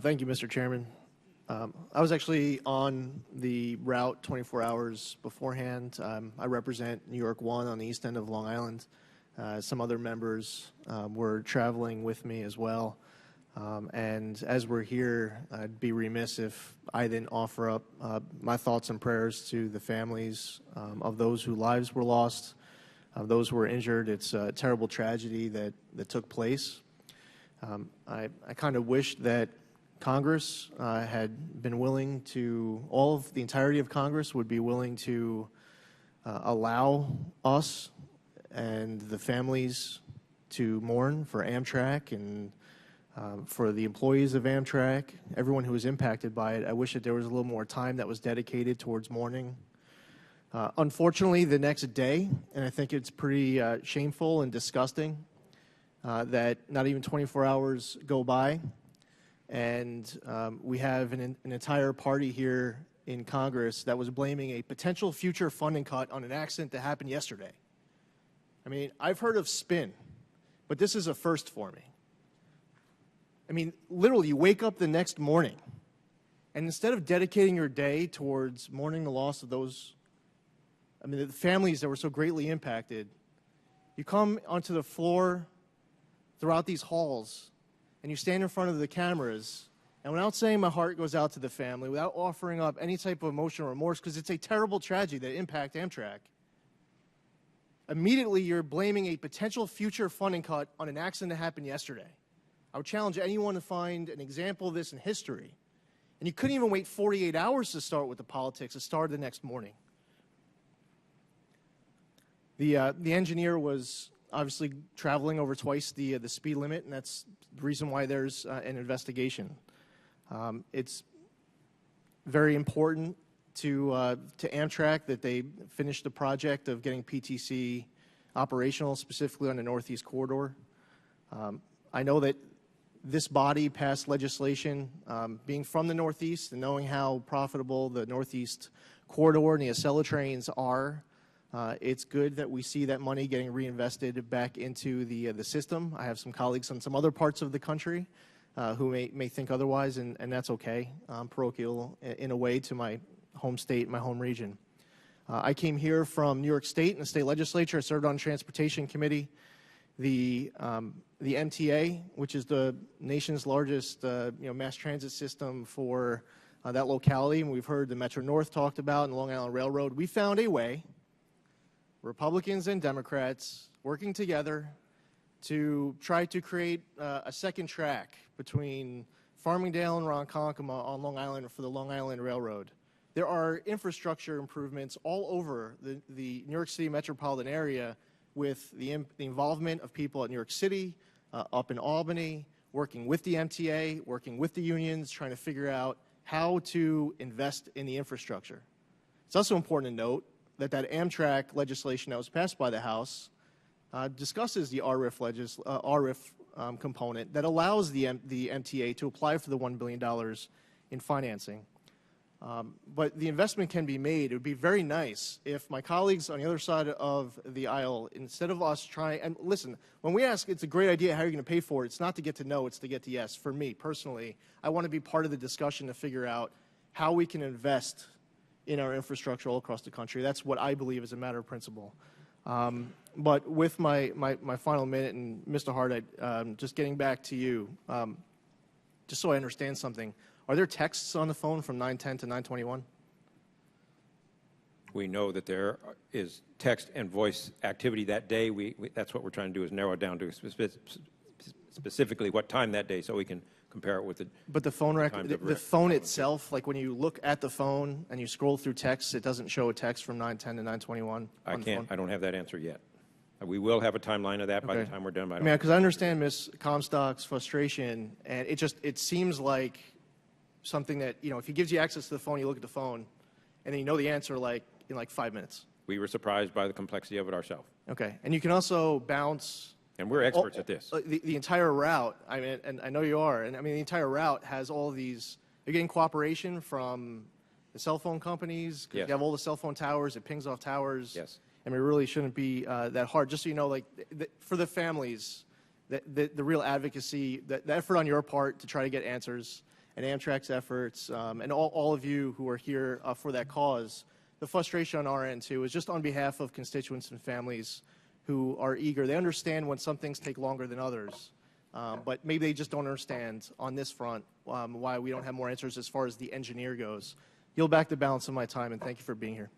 Thank you, Mr. Chairman. I was actually on the route 24 hours beforehand. I represent NY-1 on the east end of Long Island. Some other members were traveling with me as well. And as we're here, I'd be remiss if I didn't offer up my thoughts and prayers to the families of those whose lives were lost, of those who were injured. It's a terrible tragedy that took place. I kind of wish that Congress had been willing to, the entirety of Congress would be willing to allow us and the families to mourn for Amtrak and for the employees of Amtrak, everyone who was impacted by it. I wish that there was a little more time that was dedicated towards mourning. Unfortunately, the next day, and I think it's pretty shameful and disgusting that not even 24 hours go by, and we have an entire party here in Congress that was blaming a potential future funding cut on an accident that happened yesterday. I mean, I've heard of spin, but this is a first for me. I mean, literally, you wake up the next morning, and instead of dedicating your day towards mourning the loss of those, the families that were so greatly impacted, you come onto the floor throughout these halls, and you stand in front of the cameras, and without saying my heart goes out to the family, without offering up any type of emotional remorse, because it's a terrible tragedy that impacts Amtrak, immediately you're blaming a potential future funding cut on an accident that happened yesterday. I would challenge anyone to find an example of this in history. And you couldn't even wait 48 hours to start with the politics. It started the next morning. The engineer was obviously traveling over twice the speed limit, and that's the reason why there's an investigation. It's very important to Amtrak that they finish the project of getting PTC operational, specifically on the Northeast Corridor. I know that this body passed legislation, being from the Northeast and knowing how profitable the Northeast Corridor and the Acela trains are. It's good that we see that money getting reinvested back into the system. I have some colleagues in some other parts of the country who may think otherwise, and that's okay. I'm parochial in a way to my home state, my home region. I came here from New York State in the state legislature. I served on the Transportation Committee. The MTA, which is the nation's largest mass transit system for that locality, and we've heard the Metro North talked about and the Long Island Railroad, we found a way, Republicans and Democrats working together, to try to create a second track between Farmingdale and Ronkonkoma on Long Island for the Long Island Railroad. There are infrastructure improvements all over the New York City metropolitan area with the involvement of people at New York City, up in Albany, working with the MTA, working with the unions, trying to figure out how to invest in the infrastructure. It's also important to note that Amtrak legislation that was passed by the House discusses the RRIF component that allows the MTA to apply for the $1 billion in financing. But the investment can be made. It would be very nice if my colleagues on the other side of the aisle, instead of us trying, and listen, when we ask it's a great idea, how are you going to pay for it, it's not to get to no, it's to get to yes. For me, personally, I want to be part of the discussion to figure out how we can invest in our infrastructure all across the country. That's what I believe is a matter of principle. But with my final minute, and Mr. Hart, just getting back to you, just so I understand something, are there texts on the phone from 9:10 to 9:21? We know that there is text and voice activity that day. That's what we're trying to do, is narrow it down to specifically what time that day, so we can compare it with the. But the phone the phone itself, like when you look at the phone and you scroll through texts, it doesn't show a text from 9:10 to 9:21. I don't have that answer yet. We will have a timeline of that by the time we're done. Because I understand Ms. Comstock's frustration, and it seems like something that, if he gives you access to the phone, you look at the phone, and then you know the answer in 5 minutes. We were surprised by the complexity of it ourselves. Okay, and you can also bounce. And we're experts at this. The entire route, and I know you are, and the entire route has all these. You're getting cooperation from the cell phone companies. Yes. You have all the cell phone towers. It pings off towers. Yes. It really shouldn't be that hard. Just so you know, for the families, the real advocacy, the effort on your part to try to get answers. and Amtrak's efforts, and all of you who are here for that cause. The frustration on our end, too, is just on behalf of constituents and families who are eager. They understand when some things take longer than others, but maybe they just don't understand on this front why we don't have more answers as far as the engineer goes. Yield back the balance of my time, and thank you for being here.